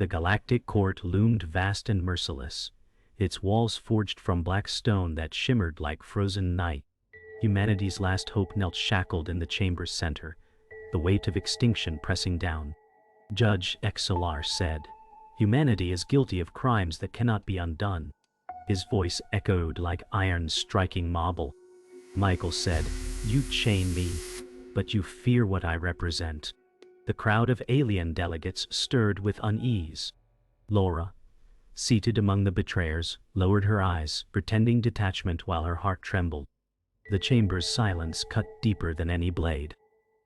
The galactic court loomed vast and merciless, its walls forged from black stone that shimmered like frozen night. Humanity's last hope knelt shackled in the chamber's center, the weight of extinction pressing down. Judge XLR said, "Humanity is guilty of crimes that cannot be undone." His voice echoed like iron striking marble. Michael said, "You chain me, but you fear what I represent." The crowd of alien delegates stirred with unease. Laura, seated among the betrayers, lowered her eyes, pretending detachment while her heart trembled. The chamber's silence cut deeper than any blade.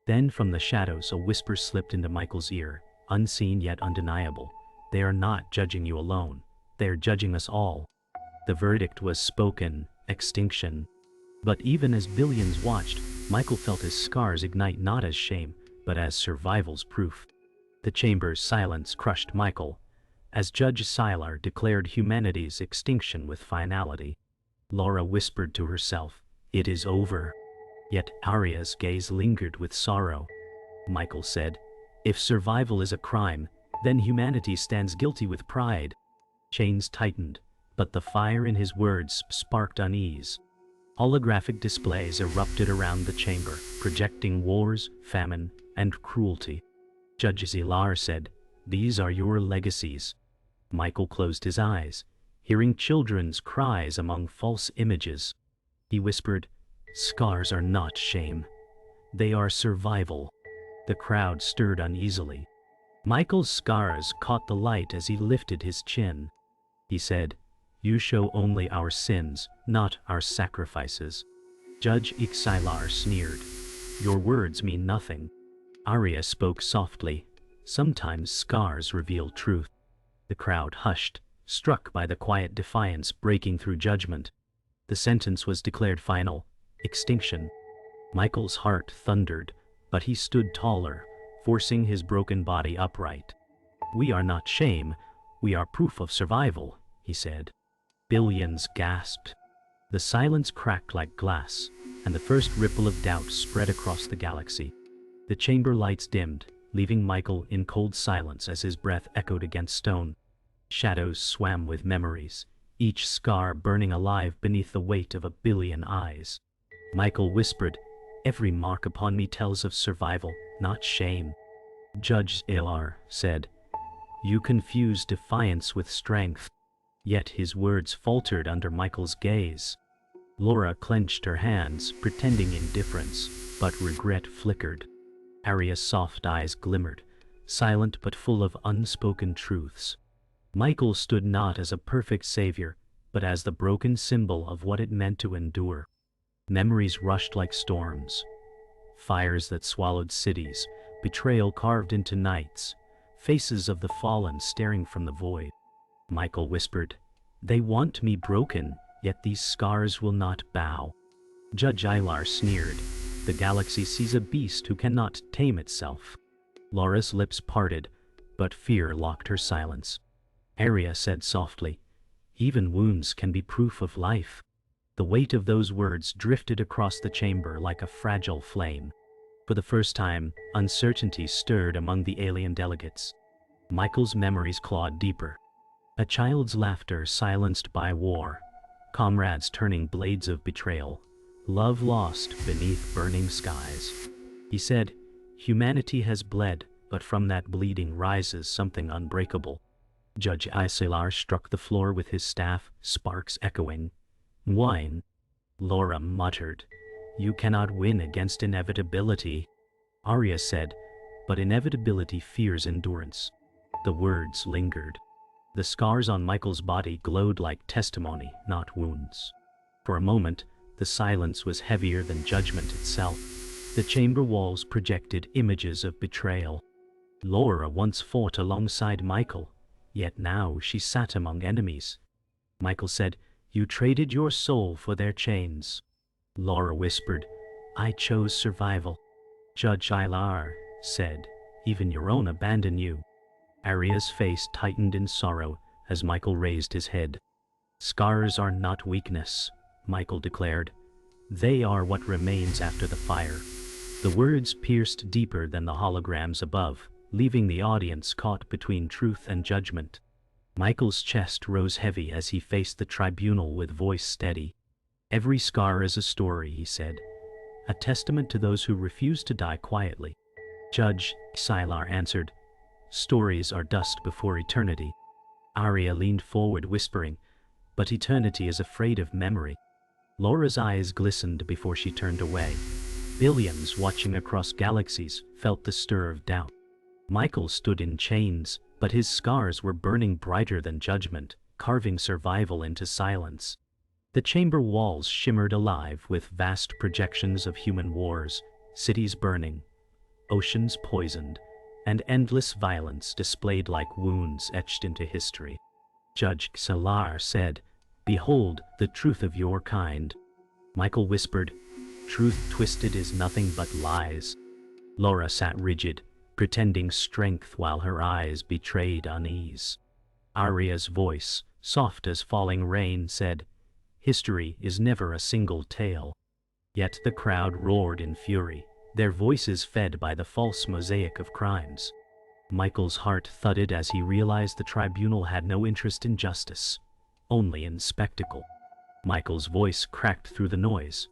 Then from the shadows a whisper slipped into Michael's ear, unseen yet undeniable. "They are not judging you alone. They are judging us all." The verdict was spoken: extinction. But even as billions watched, Michael felt his scars ignite not as shame, but as survival's proof. The chamber's silence crushed Michael, as Judge Sylar declared humanity's extinction with finality. Laura whispered to herself, "It is over." Yet Arya's gaze lingered with sorrow. Michael said, "If survival is a crime, then humanity stands guilty with pride." Chains tightened, but the fire in his words sparked unease. Holographic displays erupted around the chamber, projecting wars, famine, and cruelty. Judge Zilar said, "These are your legacies." Michael closed his eyes, hearing children's cries among false images. He whispered, "Scars are not shame. They are survival." The crowd stirred uneasily. Michael's scars caught the light as he lifted his chin. He said, "You show only our sins, not our sacrifices." Judge Ixilar sneered, "Your words mean nothing." Arya spoke softly, "Sometimes scars reveal truth." The crowd hushed, struck by the quiet defiance breaking through judgment. The sentence was declared final: extinction. Michael's heart thundered, but he stood taller, forcing his broken body upright. "We are not shame, we are proof of survival," he said. Billions gasped. The silence cracked like glass, and the first ripple of doubt spread across the galaxy. The chamber lights dimmed, leaving Michael in cold silence as his breath echoed against stone. Shadows swam with memories, each scar burning alive beneath the weight of a billion eyes. Michael whispered, "Every mark upon me tells of survival, not shame." Judge Ilar said, "You confuse defiance with strength." Yet his words faltered under Michael's gaze. Laura clenched her hands, pretending indifference, but regret flickered. Arya's soft eyes glimmered, silent but full of unspoken truths. Michael stood not as a perfect savior, but as the broken symbol of what it meant to endure. Memories rushed like storms. Fires that swallowed cities, betrayal carved into nights, faces of the fallen staring from the void. Michael whispered, "They want me broken, yet these scars will not bow." Judge Ilar sneered, "The galaxy sees a beast who cannot tame itself." Laura's lips parted, but fear locked her silence. Arya said softly, "Even wounds can be proof of life." The weight of those words drifted across the chamber like a fragile flame. For the first time, uncertainty stirred among the alien delegates. Michael's memories clawed deeper. A child's laughter silenced by war, comrades turning blades of betrayal, love lost beneath burning skies. He said, "Humanity has bled, but from that bleeding rises something unbreakable." Judge Iselar struck the floor with his staff, sparks echoing. "Wine." Laura muttered, "You cannot win against inevitability." Arya said, "But inevitability fears endurance." The words lingered. The scars on Michael's body glowed like testimony, not wounds. For a moment, the silence was heavier than judgment itself. The chamber walls projected images of betrayal. Laura once fought alongside Michael, yet now she sat among enemies. Michael said, "You traded your soul for their chains." Laura whispered, "I chose survival." Judge Ilar said, "Even your own abandoned you." Arya's face tightened in sorrow as Michael raised his head. "Scars are not weakness," Michael declared. "They are what remains after the fire." The words pierced deeper than the holograms above, leaving the audience caught between truth and judgment. Michael's chest rose heavy as he faced the tribunal with voice steady. "Every scar is a story," he said, "a testament to those who refuse to die quietly." Judge Sylar answered, "Stories are dust before eternity." Arya leaned forward whispering, "But eternity is afraid of memory." Laura's eyes glistened before she turned away. Billions watching across galaxies felt the stir of doubt. Michael stood in chains, but his scars were burning brighter than judgment, carving survival into silence. The chamber walls shimmered alive with vast projections of human wars, cities burning, oceans poisoned, and endless violence displayed like wounds etched into history. Judge Salar said, "Behold the truth of your kind." Michael whispered, "Truth twisted is nothing but lies." Laura sat rigid, pretending strength while her eyes betrayed unease. Arya's voice, soft as falling rain, said, "History is never a single tale." Yet the crowd roared in fury, their voices fed by the false mosaic of crimes. Michael's heart thudded as he realized the tribunal had no interest in justice, only in spectacle. Michael's voice cracked through the noise.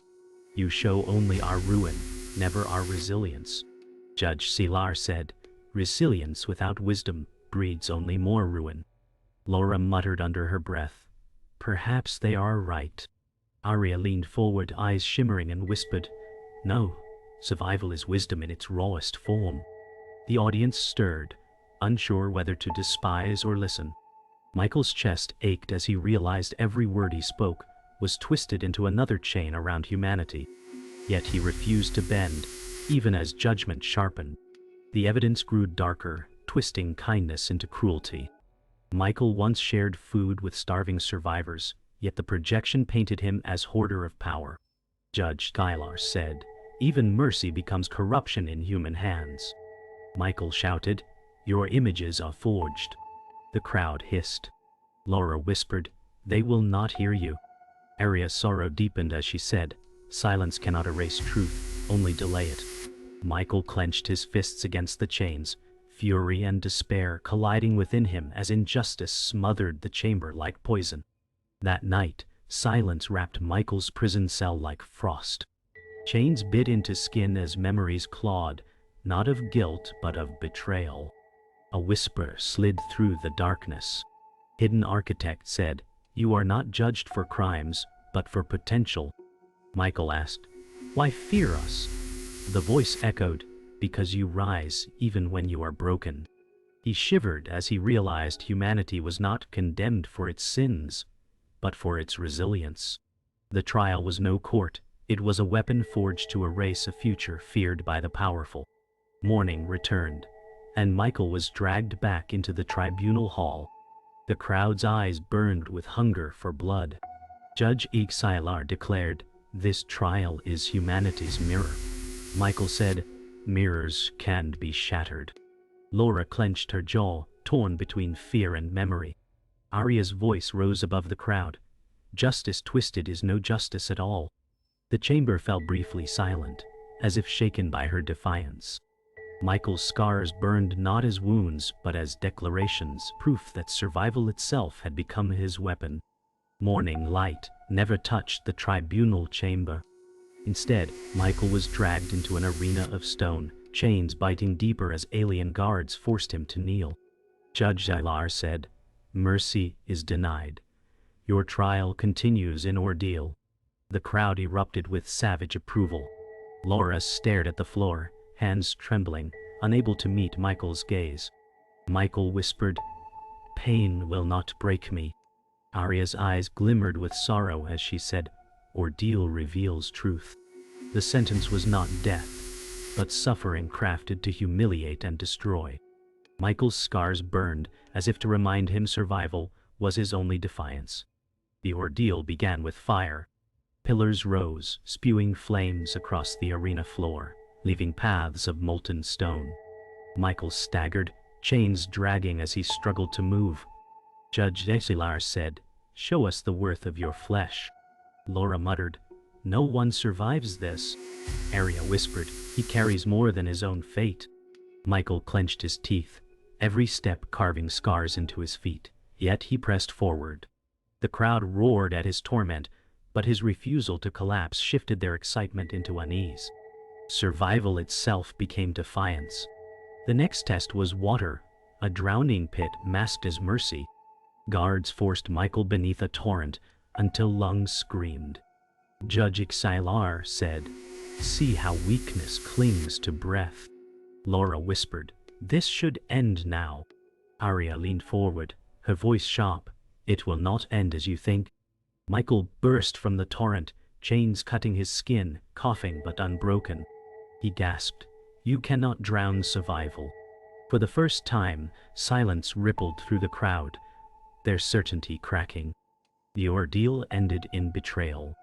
"You show only our ruin, never our resilience." Judge Sylar said, "Resilience without wisdom breeds only more ruin." Laura muttered under her breath, "Perhaps they are right." Arya leaned forward, eyes shimmering, and whispered, "No, survival is wisdom in its rawest form." The audience stirred, unsure whether to despise or listen. Michael's chest ached as he realized every word he spoke was twisted into another chain around humanity. Yet he refused to bend, even as judgment sharpened. The evidence grew darker, twisting kindness into cruelty. Michael once shared food with starving survivors, yet the projection painted him as hoarder of power. Judge Skylar said, "Even mercy becomes corruption in human hands." Michael shouted, "Your images are forged." The crowd hissed. Laura whispered, "They will not hear you." Arya's sorrow deepened as she said, "Silence cannot erase truth, only delay it." Michael clenched his fists against the chains, fury and despair colliding within him as injustice smothered the chamber like poison. That night, silence wrapped Michael's prison cell like frost. Chains bit into skin as memories clawed, not of guilt but of betrayal. A whisper slid through the darkness. Hidden Architect said, "You are not judged for crimes, but for potential." Michael asked, "Why fear us?" The voice echoed, "Because you rise even when you are broken." He shivered as he realized humanity was not condemned for its sins, but for its resilience. The trial was no court, it was a weapon forged to erase a future feared by the powerful. Morning returned, and Michael was dragged back into the tribunal hall. The crowd's eyes burned with hunger for blood. Judge Sylar declared, "This trial is humanity's mirror." Michael said, "Mirrors can be shattered." Laura clenched her jaw, torn between fear and memory. Arya's voice rose above the crowd. "Justice twisted is no justice at all." The chamber fell briefly silent, as if shaken by her defiance. Michael's scars burned not as wounds but as declarations, proof that survival itself had become his weapon. Morning light never touched the tribunal chamber. Instead, Michael was dragged into an arena of stone, chains biting deeper as alien guards forced him to kneel. Judge Sylar said, "Mercy is denied. Your trial continues in ordeal." The crowd erupted with savage approval. Laura stared at the floor, hands trembling, unable to meet Michael's gaze. Michael whispered, "Pain will not break me." Arya's eyes glimmered with sorrow as she said, "Ordeal reveals truth." The sentence was not death, but suffering crafted to humiliate and destroy. Michael's scars burned as if to remind him survival was his only defiance. The ordeal began with fire. Pillars rose, spewing flames across the arena floor, leaving paths of molten stone. Michael staggered, chains dragging as he struggled to move. Judge Sylar said, "Show us the worth of your flesh." Laura muttered, "No one survives this." Arya whispered, "He carries more than his own fate." Michael clenched his teeth, every step carving scars into his feet, yet he pressed forward. The crowd roared at his torment, but his refusal to collapse shifted their excitement into unease. Survival itself became defiance. The next test was water, a drowning pit masked as mercy. Guards forced Michael beneath a torrent until lungs screamed. Judge Xilar said, "See how weakness clings to breath." Laura whispered, "This should end now." Arya leaned forward, her voice sharp, "It will not end as you think." Michael burst from the torrent, chains cutting his skin, coughing but unbroken. He gasped, "You cannot drown survival." For the first time, silence rippled through the crowd, their certainty cracking. The ordeal ended in betrayal.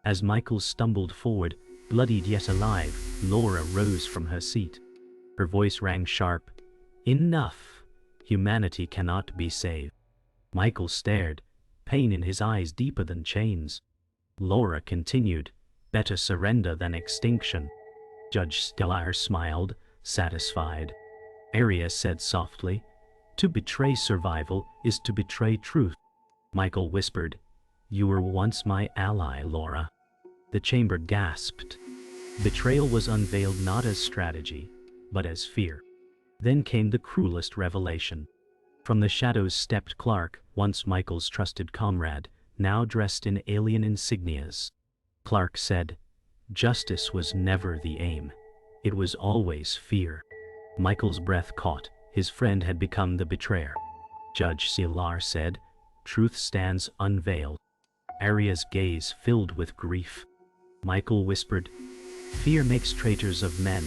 As Michael stumbled forward, bloodied yet alive, Laura rose from her seat. Her voice rang sharp, "Enough! Humanity cannot be saved." Michael stared, pain in his eyes deeper than chains. Laura continued, "Better surrender than extinction." Judge Stellar smiled, satisfied. Arya said softly, "To betray survival is to betray truth." Michael whispered, "You were once my ally, Laura." The chamber gasped. Betrayal was unveiled not as strategy, but as fear. Then came the cruelest revelation. From the shadows stepped Clark, once Michael's trusted comrade, now dressed in alien insignias. Clark said, "Justice was never the aim. It was always fear." Michael's breath caught. His friend had become the betrayer. Judge Silar said, "Truth stands unveiled." Arya's gaze filled with grief. Michael whispered, "Fear makes traitors of men."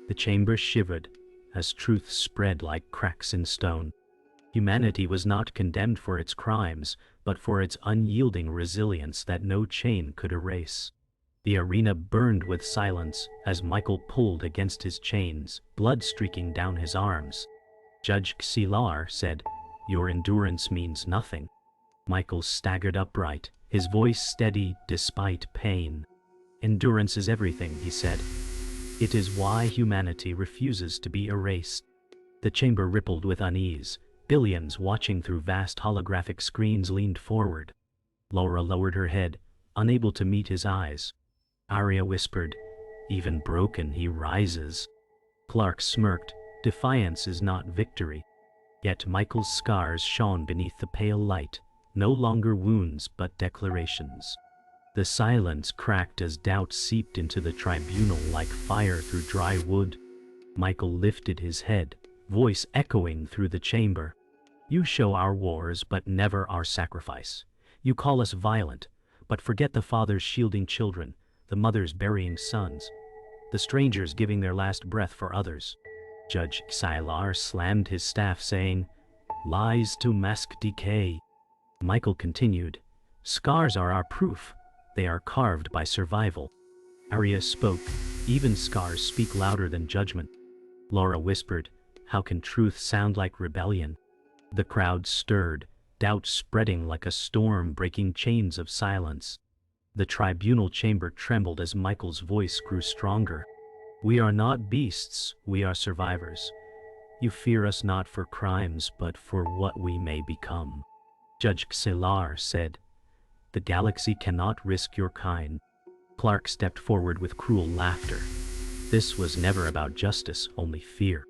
The chamber shivered as truth spread like cracks in stone. Humanity was not condemned for its crimes, but for its unyielding resilience that no chain could erase. The arena burned with silence as Michael pulled against his chains, blood streaking down his arms. Judge Xilar said, "Your endurance means nothing." Michael staggered upright, his voice steady despite pain. "Endurance is everything," he said. "It is why humanity refuses to be erased." The chamber rippled with unease. Billions watching through vast holographic screens leaned forward. Laura lowered her head, unable to meet his eyes. Arya whispered, "Even broken he rises." Clark smirked, "Defiance is not victory." Yet Michael's scars shone beneath the pale light, no longer wounds but declarations. The silence cracked as doubt seeped into the tribunal like fire through dry wood. Michael lifted his head, voice echoing through the chamber. "You show our wars but never our sacrifice. You call us violent, but forget the fathers shielding children, the mothers burying sons, the strangers giving their last breath for others." Judge Xilar slammed his staff saying, "Lies to mask decay." Michael continued, "Scars are our proof. They are carved by survival." Arya spoke, "Even scars speak louder than judgment." Laura whispered, "How can truth sound like rebellion?" The crowd stirred, doubt spreading like a storm breaking chains of silence. The tribunal chamber trembled as Michael's voice grew stronger. "We are not beasts, we are survivors. You fear us not for crimes, but for what we may become." Judge Xilar said, "The galaxy cannot risk your kind." Clark stepped forward with cruel laughter. This was never about justice, only fear.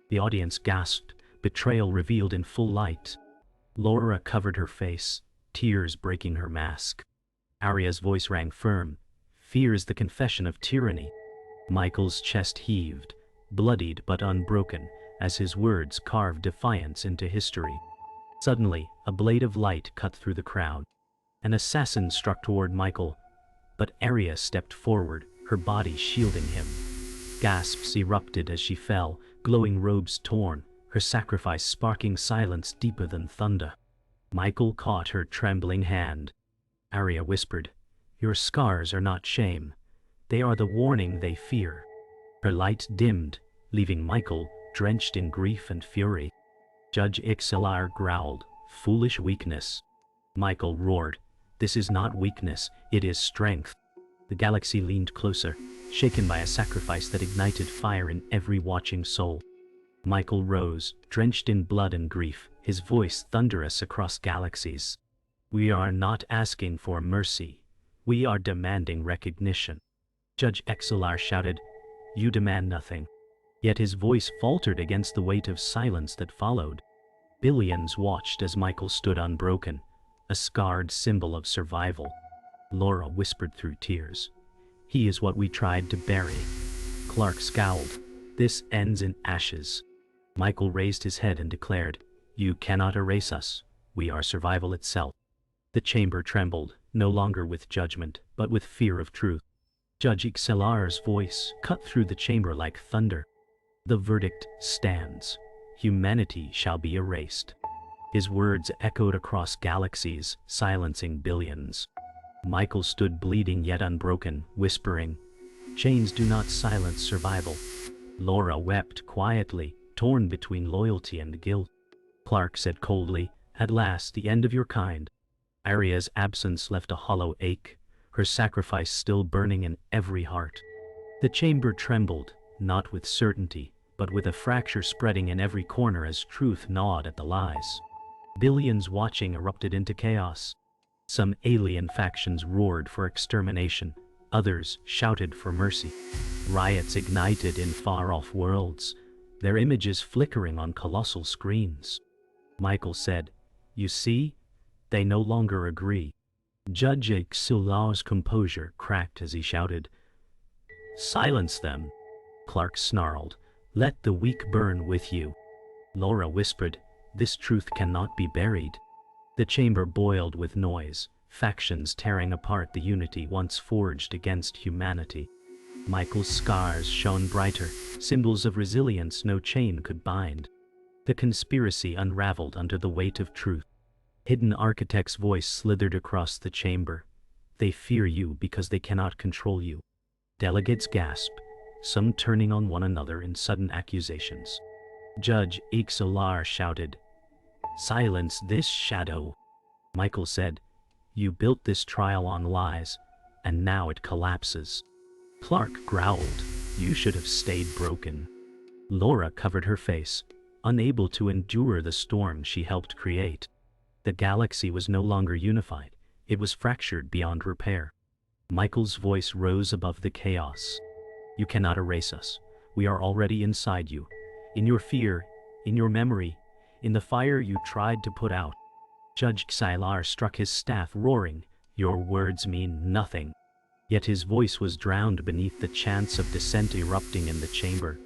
The audience gasped, betrayal revealed in full light. Laura covered her face, tears breaking her mask. Arya's voice rang firm, "Fear is the confession of tyranny." Michael's chest heaved, bloodied but unbroken, as his words carved defiance into history. Suddenly, a blade of light cut through the crowd. An assassin struck toward Michael, but Arya stepped forward, her body shielding him. Gasps erupted as she fell, glowing robes torn, her sacrifice sparking silence deeper than thunder. Michael caught her trembling hand. Arya whispered, "Your scars are not shame. They are the warning they fear." Her light dimmed, leaving Michael drenched in grief and fury. Judge Xilar growled, "Foolish weakness." Michael roared, "This is not weakness, it is strength." The galaxy leaned closer, shaken by a sacrifice that ignited fire in every watching soul. Michael rose, drenched in blood and grief, his voice thunderous across galaxies. We are not asking for mercy. We are demanding recognition. Judge XLR shouted, You demand nothing. Yet his voice faltered against the weight of silence that followed. Billions watched as Michael stood unbroken, a scarred symbol of survival. Laura whispered through tears. He is what we tried to bury. Clark scowled. This ends in ashes. Michael raised his head and declared, You cannot erase us. We are survival itself. The chamber trembled, no longer with judgment, but with fear of truth. Judge XLR's voice cut through the chamber like thunder. The verdict stands. Humanity shall be erased. His words echoed across galaxies, silencing billions. Michael stood bleeding yet unbroken, whispering, Chains do not silence survival. Laura wept quietly, torn between loyalty and guilt. Clark said coldly, At last, the end of your kind. Aria's absence left a hollow ache, her sacrifice still burning in every heart. The chamber trembled, not with certainty, but with a fracture spreading in every corner as truth gnawed at the lies. Billions watching erupted into chaos. Some alien factions roared for extermination, others shouted for mercy. Riots ignited in far-off worlds, their images flickering on colossal screens. Michael said, You see? They no longer agree. Judge XLR's composure cracked as he shouted, Silence them. Clark snarled, Let the weak burn with you. Laura whispered, This truth cannot be buried. The chamber boiled with noise, factions tearing apart the unity once forged against humanity. Michael's scars shone brighter, symbols of resilience no chain could bind. The conspiracy unraveled under the weight of truth. Hidden Architect's voice slithered across the chamber. They fear you because they cannot control you. Delegates gasped, some turning on one another in sudden accusations. Judge XLR shouted, Silence this shadow. Michael said, You built this trial on lies, and now it collapses. Clark growled, You should have stayed broken. Laura covered her face, unable to endure the storm she helped create. The galaxy was no longer unified, it was fractured beyond repair. Michael's voice rose above the chaos. You cannot erase us. We are already inside you. In your fear, in your memory, in the fire you tried to put out. Judge XLR struck his staff, roaring, Your words mean nothing. Yet his voice was drowned beneath the chants of dissent erupting in the chamber.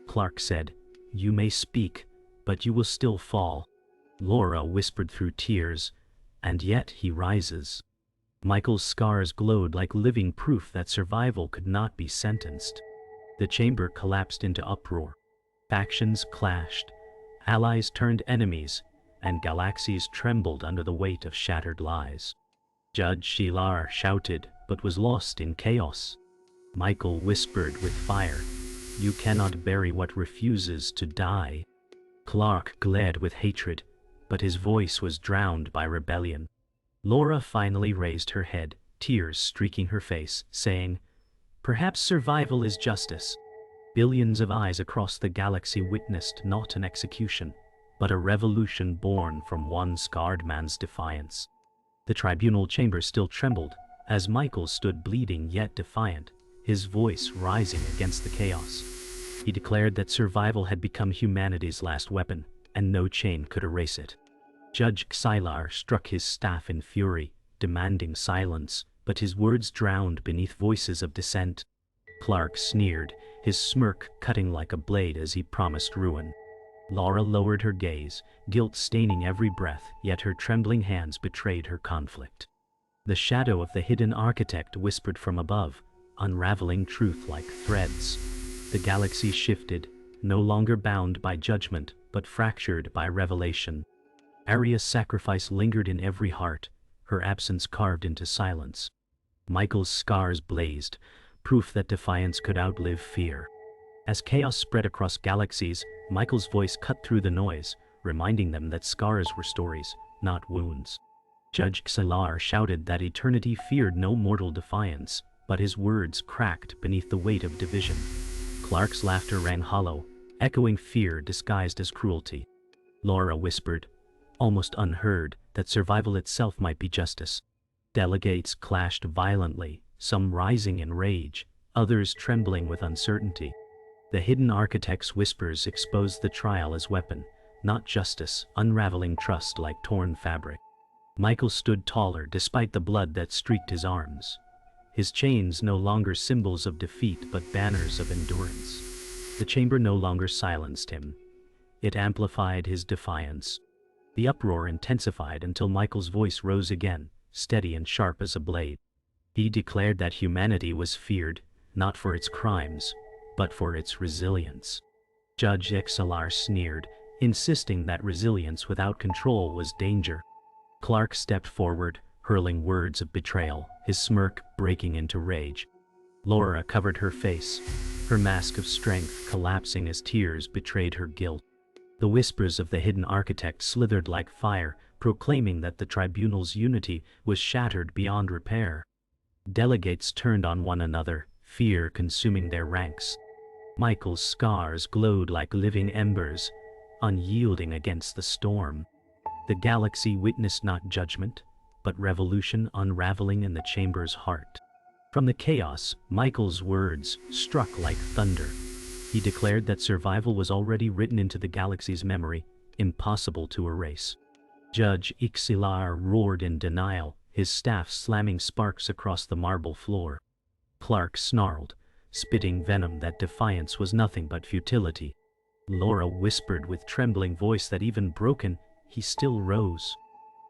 Clark said, You may speak, but you will still fall. Laura whispered through tears, And yet he rises. Michael's scars glowed like living proof that survival could not be sentenced. The chamber collapsed into uproar. Factions clashed, allies turned enemies, and galaxies trembled under the weight of shattered lies. Judge XLR shouted, but was lost in chaos. Michael whispered with fire, You cannot bury what refuses to die. Clark glared with hatred, but his voice was drowned by rebellion. Laura finally raised her head, tears streaking her face, saying, Perhaps survival is justice. Billions of eyes across the galaxy witnessed not an execution, but a revolution born from one scarred man's defiance. The tribunal chamber still trembled, as Michael stood bleeding yet defiant, his voice rising against the chaos. He declared that survival had become humanity's last weapon, and no chain could erase it. Judge XLR struck his staff in fury, demanding silence, but his words drowned beneath voices of dissent. Clark sneered, his smirk cutting like a blade as he promised ruin. Laura lowered her gaze, guilt staining every breath, yet her trembling hands betrayed her conflict. The shadow of the hidden architect whispered from above, unraveling truth like threads. The galaxy shifted, no longer bound by judgment, but fractured by revelation. Aria's sacrifice lingered in every heart, her absence carved into silence. Michael's scars blazed, proof that defiance could outlive fear. As chaos spread across galaxies, Michael's voice cut through the noise, reminding them that scars were stories, not wounds. Judge XLR shouted that eternity feared no mortal defiance, but his words cracked beneath the weight of division. Clark's laughter rang hollow, echoing fear disguised as cruelty. Laura whispered, almost unheard, that survival itself might be justice. Delegates clashed violently, some rising in rage, others trembling with uncertainty. The hidden architect's whispers exposed the trial as weapon, not justice, unraveling trust like torn fabric. Michael stood taller despite the blood that streaked his arms. His chains no longer symbols of defeat but banners of endurance. The chamber no longer silenced him. It amplified his defiance. The uproar intensified until Michael's voice rose again, steady and sharp as a blade. He declared that humanity was feared, not for its crimes, but for its resilience. Judge XLR sneered, insisting that resilience without control was danger. Clark stepped forward, hurling words of betrayal, his smirk breaking into rage. Laura covered her face, her mask of strength collapsing as tears betrayed her guilt. The whispers of the hidden architect slithered like fire, proclaiming that the tribunal's unity was shattered beyond repair. Delegates turned on one another, fear consuming their ranks. Michael's scars glowed like living embers, unyielding against the storm. The galaxy witnessed not judgment, but revolution unraveling in the chamber's heart. From the chaos, Michael's words struck like thunder. He declared that survival was already written into the galaxy's memory, impossible to erase. Judge Ixilar roared in denial, his staff slamming sparks across the marble floor. Clark snarled, spitting venom that defiance was nothing but futility. Laura whispered with trembling voice that even broken, he still rose.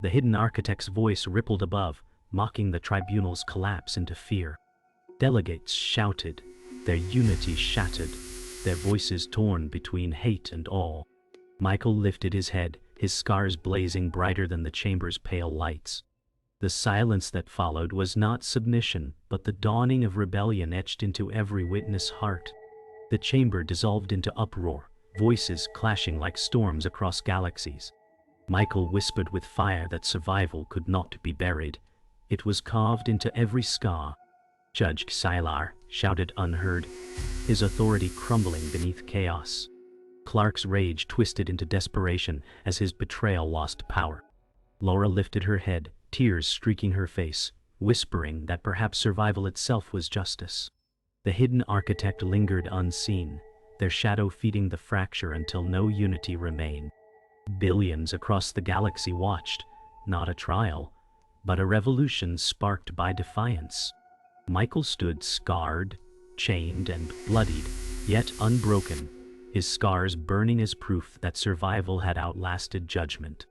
The hidden architect's voice rippled above, mocking the tribunal's collapse into fear. Delegates shouted, their unity shattered, their voices torn between hate and awe. Michael lifted his head, his scars blazing brighter than the chamber's pale lights. The silence that followed was not submission, but the dawning of rebellion etched into every witness' heart. The chamber dissolved into uproar, voices clashing like storms across galaxies. Michael whispered with fire that survival could not be buried. It was carved into every scar. Judge Xylar shouted unheard, his authority crumbling beneath chaos. Clark's rage twisted into desperation as his betrayal lost power. Laura lifted her head, tears streaking her face, whispering that perhaps survival itself was justice. The hidden architect lingered unseen, their shadow feeding the fracture until no unity remained. Billions across the galaxy watched, not a trial, but a revolution sparked by defiance. Michael stood scarred, chained, and bloodied, yet unbroken, his scars burning as proof that survival had outlasted judgment.